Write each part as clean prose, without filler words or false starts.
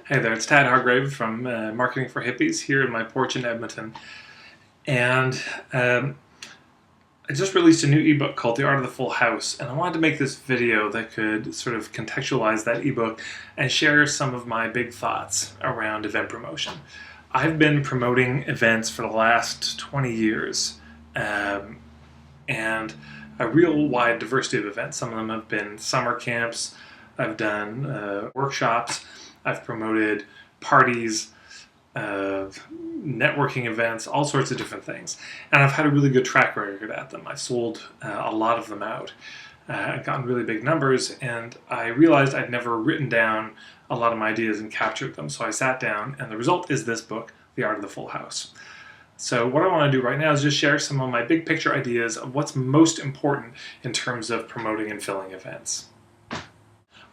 Hey there, it's Tad Hargrave from Marketing for Hippies here in my porch in Edmonton. And I just released a new ebook called The Art of the Full House. And I wanted to make this video that could sort of contextualize that ebook and share some of my big thoughts around event promotion. I've been promoting events for the last 20 years and a real wide diversity of events. Some of them have been summer camps, I've done workshops, I've promoted parties, networking events, all sorts of different things. And I've had a really good track record at them. I've sold a lot of them out. I've gotten really big numbers, and I realized I'd never written down a lot of my ideas and captured them. So I sat down, and the result is this book, The Art of the Full House. So what I want to do right now is just share some of my big picture ideas of what's most important in terms of promoting and filling events.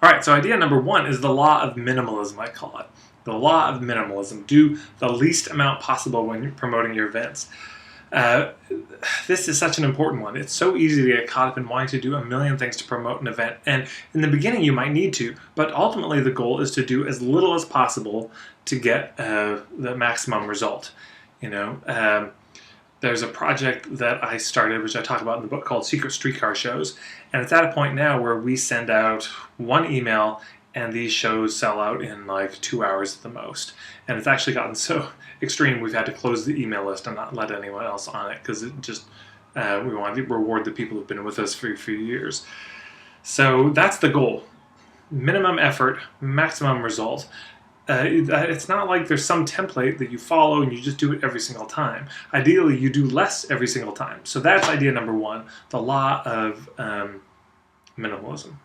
All right, so idea number one is the law of minimalism, I call it. The law of minimalism. Do the least amount possible when you're promoting your events. This is such an important one. It's so easy to get caught up in wanting to do a million things to promote an event. And in the beginning, you might need to, but ultimately the goal is to do as little as possible to get the maximum result. There's a project that I started, which I talk about in the book, called Secret Streetcar Shows. And it's at a point now where we send out one email and these shows sell out in like 2 hours at the most. And it's actually gotten so extreme we've had to close the email list and not let anyone else on it because it just we want to reward the people who've been with us for a few years. So that's the goal. Minimum effort, maximum result. It's not like there's some template that you follow and you just do it every single time. Ideally, you do less every single time. So that's idea number one, the law of minimalism.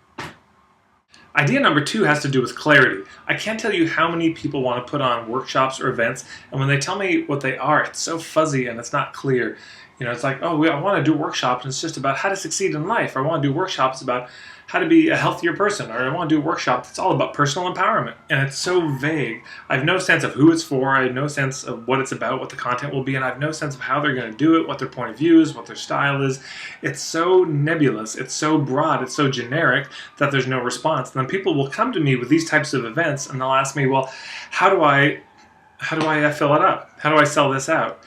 Idea number two has to do with clarity. I can't tell you how many people want to put on workshops or events, and when they tell me what they are, it's so fuzzy and it's not clear. It's like, oh, I want to do workshops and it's just about how to succeed in life. Or I want to do workshops about how to be a healthier person. Or I want to do a workshop that's all about personal empowerment. And it's so vague. I have no sense of who it's for. I have no sense of what it's about, what the content will be. And I have no sense of how they're going to do it, what their point of view is, what their style is. It's so nebulous. It's so broad. It's so generic that there's no response. And then people will come to me with these types of events and they'll ask me, well, how do I fill it up? How do I sell this out?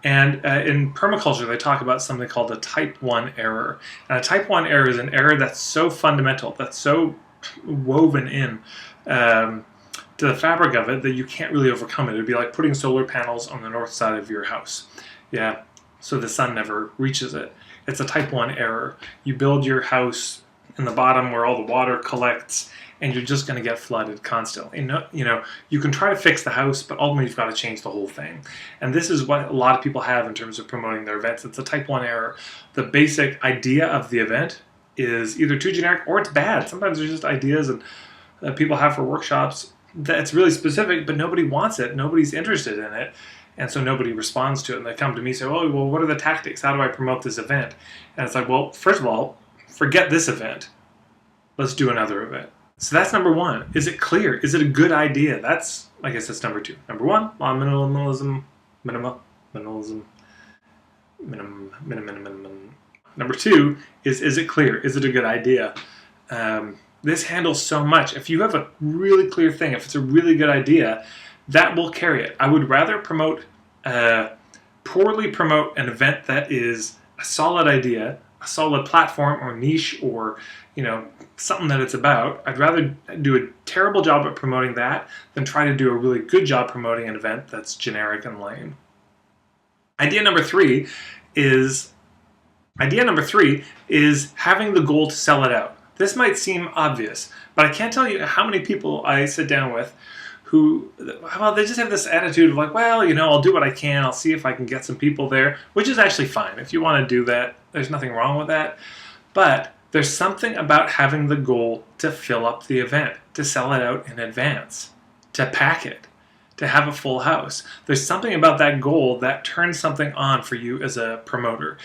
And in permaculture, they talk about something called a type 1 error. And a type 1 error is an error that's so fundamental, that's so woven in to the fabric of it that you can't really overcome it. It would be like putting solar panels on the north side of your house. Yeah, so the sun never reaches it. It's a type 1 error. You build your house in the bottom where all the water collects, and you're just going to get flooded constantly. You can try to fix the house, but ultimately you've got to change the whole thing. And this is what a lot of people have in terms of promoting their events. It's a type 1 error. The basic idea of the event is either too generic or it's bad. Sometimes there's just ideas that people have for workshops that's really specific, but nobody wants it. Nobody's interested in it. And so nobody responds to it. And they come to me and say, oh, well, what are the tactics? How do I promote this event? And it's like, well, first of all, forget this event. Let's do another event. So that's number one. Is it clear? Is it a good idea? That's, I guess that's number two. Number one, law of minimalism. Number two is it clear? Is it a good idea? This handles so much. If you have a really clear thing, if it's a really good idea, that will carry it. I would rather poorly promote an event that is a solid idea, a solid platform or niche or something that it's about. I'd rather do a terrible job at promoting that than try to do a really good job promoting an event that's generic and lame. Idea number three is having the goal to sell it out. This might seem obvious, but I can't tell you how many people I sit down with who, they just have this attitude of like, I'll do what I can. I'll see if I can get some people there, which is actually fine. If you want to do that, there's nothing wrong with that. But there's something about having the goal to fill up the event, to sell it out in advance, to pack it, to have a full house. There's something about that goal that turns something on for you as a promoter.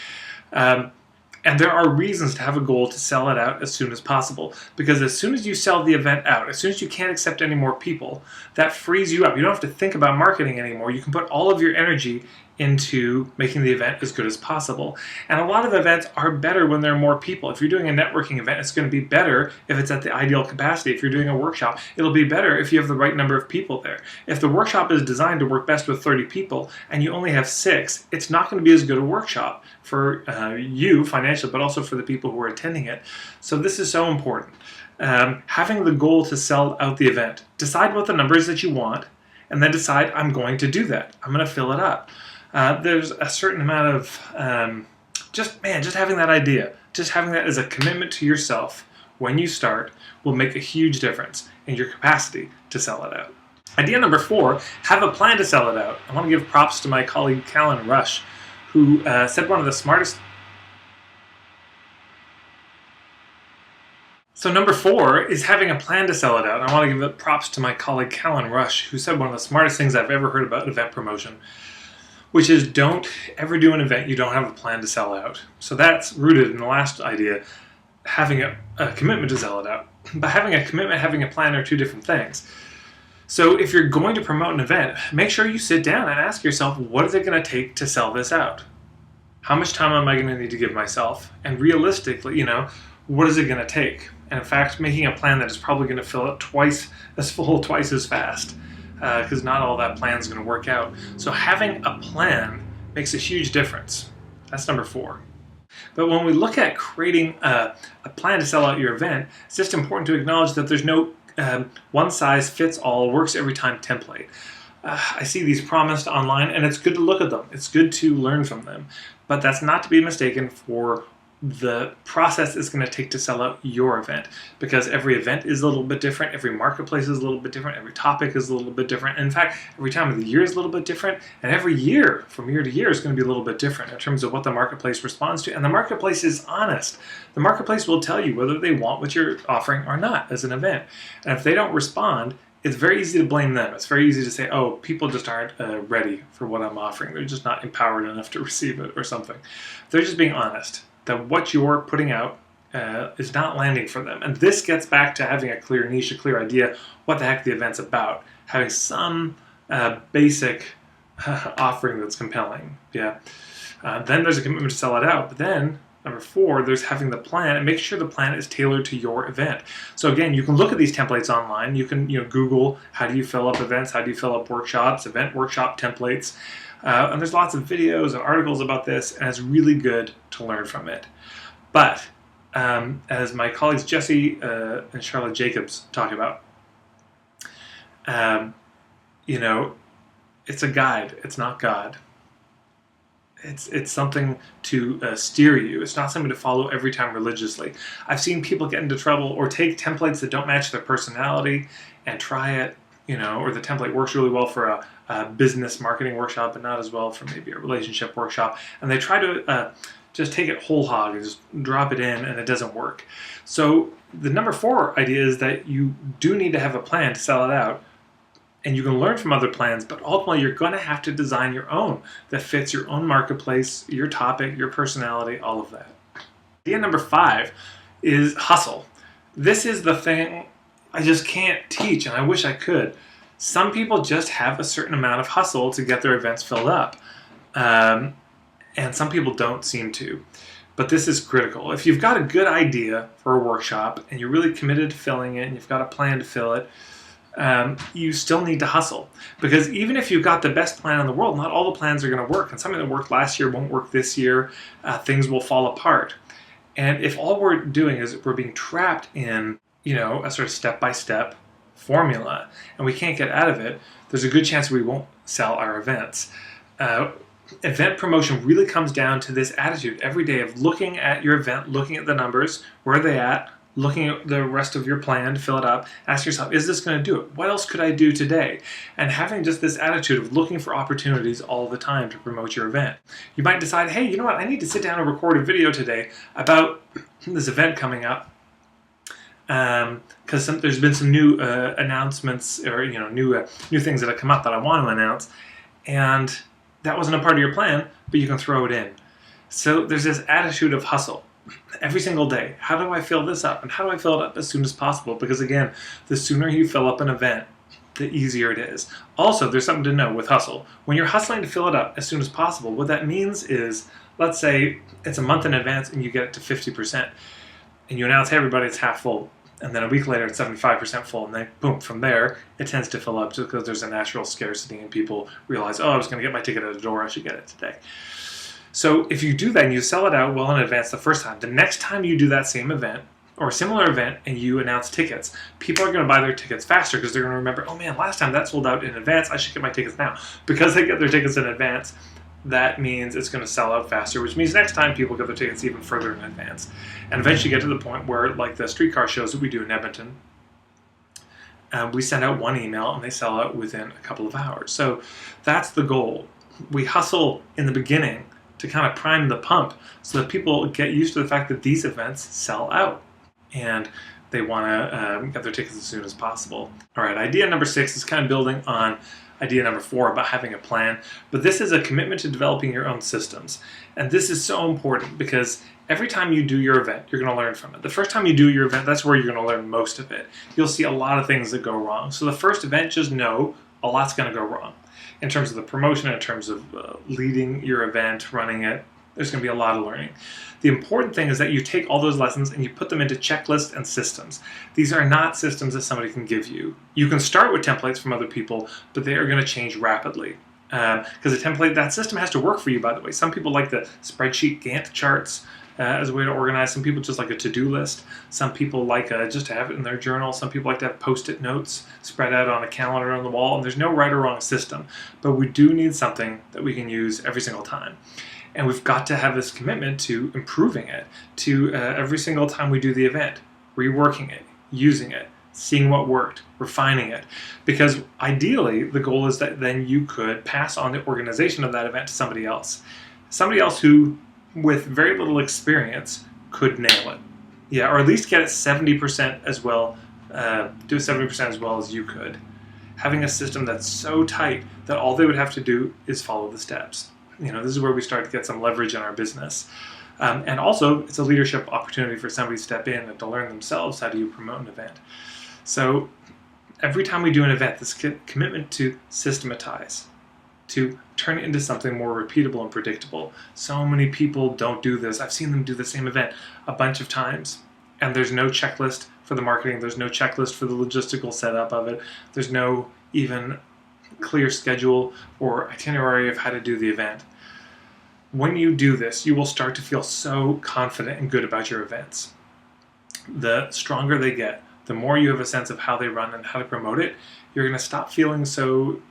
And there are reasons to have a goal to sell it out as soon as possible. Because as soon as you sell the event out, as soon as you can't accept any more people, that frees you up. You don't have to think about marketing anymore. You can put all of your energy into making the event as good as possible. And a lot of events are better when there are more people. If you're doing a networking event, it's going to be better if it's at the ideal capacity. If you're doing a workshop, it'll be better if you have the right number of people there. If the workshop is designed to work best with 30 people and you only have 6, it's not going to be as good a workshop for you financially, but also for the people who are attending it. So this is so important. Having the goal to sell out the event. Decide what the numbers that you want, and then decide, I'm going to do that. I'm going to fill it up. There's a certain amount of just having that idea, just having that as a commitment to yourself when you start will make a huge difference in your capacity to sell it out. Idea number 4, have a plan to sell it out. I want to give props to my colleague Callan Rush, who said one of the smartest. So number 4 is having a plan to sell it out. I want to give props to my colleague Callan Rush, who said one of the smartest things I've ever heard about event promotion, which is don't ever do an event you don't have a plan to sell out. So that's rooted in the last idea, having a commitment to sell it out. But having a commitment, having a plan are two different things. So if you're going to promote an event, make sure you sit down and ask yourself, what is it going to take to sell this out? How much time am I going to need to give myself? And realistically, what is it going to take? And in fact, making a plan that is probably going to fill it twice as full, twice as fast, because not all that plan is going to work out. So having a plan makes a huge difference. That's number 4. But when we look at creating a plan to sell out your event, it's just important to acknowledge that there's no one-size-fits-all, works-every-time template. I see these promised online, and it's good to look at them. It's good to learn from them. But that's not to be mistaken for the process it's going to take to sell out your event, because every event is a little bit different, every marketplace is a little bit different, every topic is a little bit different. In fact, every time of the year is a little bit different, and every year, from year to year, is going to be a little bit different in terms of what the marketplace responds to. And the marketplace is honest. The marketplace will tell you whether they want what you're offering or not as an event. And if they don't respond, it's very easy to blame them. It's very easy to say, oh, people just aren't ready for what I'm offering. They're just not empowered enough to receive it or something. They're just being honest that what you're putting out is not landing for them. And this gets back to having a clear niche, a clear idea what the heck the event's about, having some basic offering that's compelling. Yeah. Then there's a commitment to sell it out. But then, number 4, there's having the plan, and make sure the plan is tailored to your event. So again, you can look at these templates online. You can Google, how do you fill up events, how do you fill up workshops, event workshop templates. And there's lots of videos and articles about this, and it's really good to learn from it. But as my colleagues Jesse and Charlotte Jacobs talk about, it's a guide. It's not God. It's something to steer you. It's not something to follow every time religiously. I've seen people get into trouble or take templates that don't match their personality and try it, or the template works really well for a business marketing workshop, but not as well for maybe a relationship workshop. And they try to just take it whole hog and just drop it in, and it doesn't work. So the number 4 idea is that you do need to have a plan to sell it out. And you can learn from other plans, but ultimately you're going to have to design your own that fits your own marketplace, your topic, your personality, all of that. Idea number 5 is hustle. This is the thing I just can't teach, and I wish I could. Some people just have a certain amount of hustle to get their events filled up, and some people don't seem to. But this is critical. If you've got a good idea for a workshop and you're really committed to filling it and you've got a plan to fill it, you still need to hustle. Because even if you've got the best plan in the world, not all the plans are going to work. And something that worked last year won't work this year. Things will fall apart. And if all we're doing is we're being trapped in, a sort of step-by-step formula, and we can't get out of it, there's a good chance we won't sell our events. Event promotion really comes down to this attitude every day of looking at your event, looking at the numbers, where are they at, looking at the rest of your plan to fill it up, ask yourself, is this going to do it? What else could I do today? And having just this attitude of looking for opportunities all the time to promote your event. You might decide, hey, you know what, I need to sit down and record a video today about this event coming up, because there's been some new announcements or new things that have come up that I want to announce, and that wasn't a part of your plan, but you can throw it in. So there's this attitude of hustle. Every single day, how do I fill this up? And how do I fill it up as soon as possible? Because again, the sooner you fill up an event, the easier it is. Also, there's something to know with hustle. When you're hustling to fill it up as soon as possible, what that means is, let's say it's a month in advance and you get it to 50%, and you announce, hey everybody, it's half full. And then a week later, it's 75% full. And then, boom, from there, it tends to fill up just because there's a natural scarcity and people realize, oh, I was going to get my ticket at the door. I should get it today. So if you do that and you sell it out well in advance the first time, the next time you do that same event or a similar event and you announce tickets, people are going to buy their tickets faster because they're going to remember, oh man, last time that sold out in advance. I should get my tickets now. Because they get their tickets in advance, that means it's going to sell out faster, which means next time people get their tickets even further in advance. And eventually get to the point where, like the streetcar shows that we do in Edmonton, we send out one email and they sell out within a couple of hours. So that's the goal. We hustle in the beginning to kind of prime the pump so that people get used to the fact that these events sell out and they want to get their tickets as soon as possible. All right, idea number 6 is kind of building on idea number 4 about having a plan, but this is a commitment to developing your own systems. And this is so important because every time you do your event, you're going to learn from it. The first time you do your event, that's where you're going to learn most of it. You'll see a lot of things that go wrong. So the first event, just know a lot's going to go wrong. In terms of the promotion, in terms of leading your event, running it, there's going to be a lot of learning. The important thing is that you take all those lessons and you put them into checklists and systems. These are not systems that somebody can give you. You can start with templates from other people, but they are going to change rapidly. Because a template, that system has to work for you, by the way. Some people like the spreadsheet Gantt charts as a way to organize. Some people just like a to-do list. Some people like just to have it in their journal. Some people like to have post-it notes spread out on a calendar on the wall. And there's no right or wrong system. But we do need something that we can use every single time. And we've got to have this commitment to improving it, to every single time we do the event, reworking it, using it, seeing what worked, refining it. Because ideally, the goal is that then you could pass on the organization of that event to somebody else. Somebody else who, with very little experience, could nail it. Yeah, or at least get it 70% as well, do 70% as well as you could. Having a system that's so tight that all they would have to do is follow the steps. You know, this is where we start to get some leverage in our business. And also, it's a leadership opportunity for somebody to step in and to learn themselves how do you promote an event. So every time we do an event, this commitment to systematize, to turn it into something more repeatable and predictable. So many people don't do this. I've seen them do the same event a bunch of times, and there's no checklist for the marketing. There's no checklist for the logistical setup of it. There's no even clear schedule or itinerary of how to do the event. When you do this, you will start to feel so confident and good about your events. The stronger they get, the more you have a sense of how they run and how to promote it, you're going to stop feeling so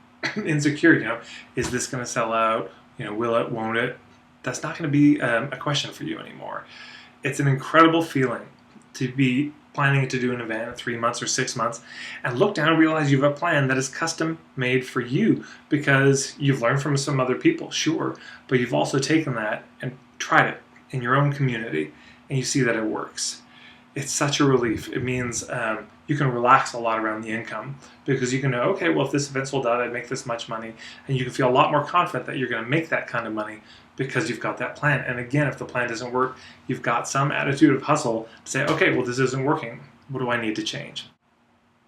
insecure. You know, is this going to sell out? You know, will it, won't it? That's not going to be a question for you anymore. It's an incredible feeling to be planning to do an event in 3 months or 6 months and look down and realize you have a plan that is custom made for you because you've learned from some other people, sure, but you've also taken that and tried it in your own community and you see that it works. It's such a relief. It means you can relax a lot around the income because you can know, okay, well, if this event sold out, I'd make this much money. And you can feel a lot more confident that you're going to make that kind of money because you've got that plan. And again, if the plan doesn't work, you've got some attitude of hustle to say, okay, well, this isn't working. What do I need to change?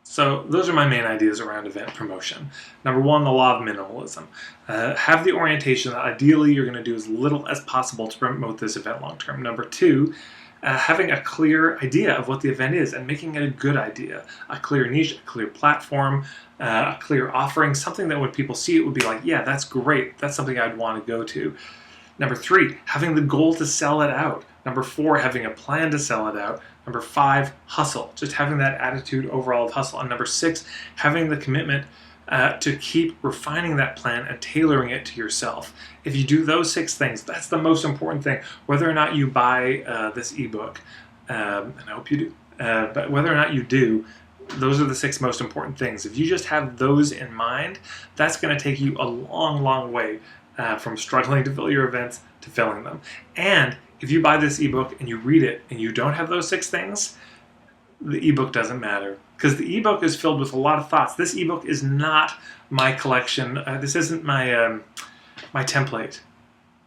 So those are my main ideas around event promotion. Number 1, the law of minimalism. Have the orientation that ideally you're going to do as little as possible to promote this event long term. Number 2, having a clear idea of what the event is and making it a good idea, a clear niche, a clear platform, a clear offering, something that when people see it would be like, yeah, that's great. That's something I'd want to go to. Number 3, having the goal to sell it out. Number 4, having a plan to sell it out. Number 5, hustle, just having that attitude overall of hustle. And number 6, having the commitment to keep refining that plan and tailoring it to yourself. If you do those 6 things, that's the most important thing. Whether or not you buy this ebook, and I hope you do, but whether or not you do, those are the 6 most important things. If you just have those in mind, that's going to take you a long, long way from struggling to fill your events to filling them. And if you buy this ebook and you read it and you don't have those 6 things, the ebook doesn't matter. Because the ebook is filled with a lot of thoughts. This ebook is not my collection. This isn't my my template.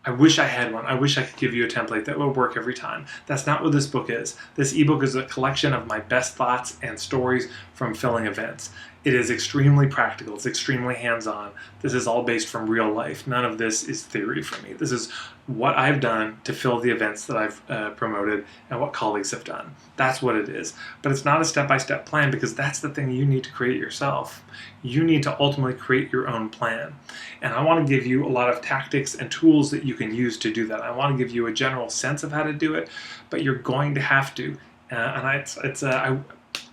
I wish I had one. I wish I could give you a template that would work every time. That's not what this book is. This ebook is a collection of my best thoughts and stories from filling events. It is extremely practical. It's extremely hands-on. This is all based from real life. None of this is theory for me. This is what I've done to fill the events that I've promoted and what colleagues have done. That's what it is. But it's not a step-by-step plan, because that's the thing you need to create yourself. You need to ultimately create your own plan. And I want to give you a lot of tactics and tools that you can use to do that. I want to give you a general sense of how to do it, but you're going to have to.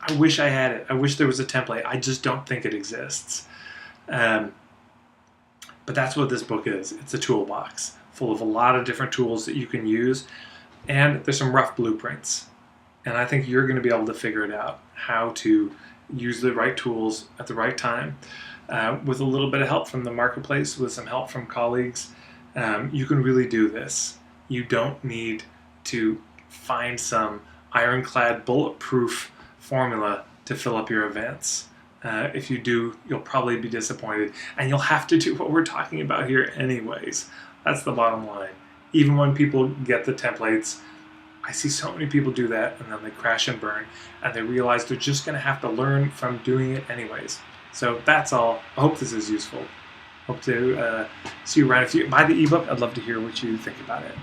I wish I had it. I wish there was a template. I just don't think it exists. But that's what this book is. It's a toolbox full of a lot of different tools that you can use. And there's some rough blueprints. And I think you're going to be able to figure it out, how to use the right tools at the right time. With a little bit of help from the marketplace, with some help from colleagues, you can really do this. You don't need to find some ironclad, bulletproof formula to fill up your events. If you do, you'll probably be disappointed, and you'll have to do what we're talking about here anyways. That's the bottom line. Even when people get the templates, I see so many people do that, and then they crash and burn, and they realize they're just going to have to learn from doing it anyways. So that's all. I hope this is useful. Hope to see you around. If you buy the ebook, I'd love to hear what you think about it.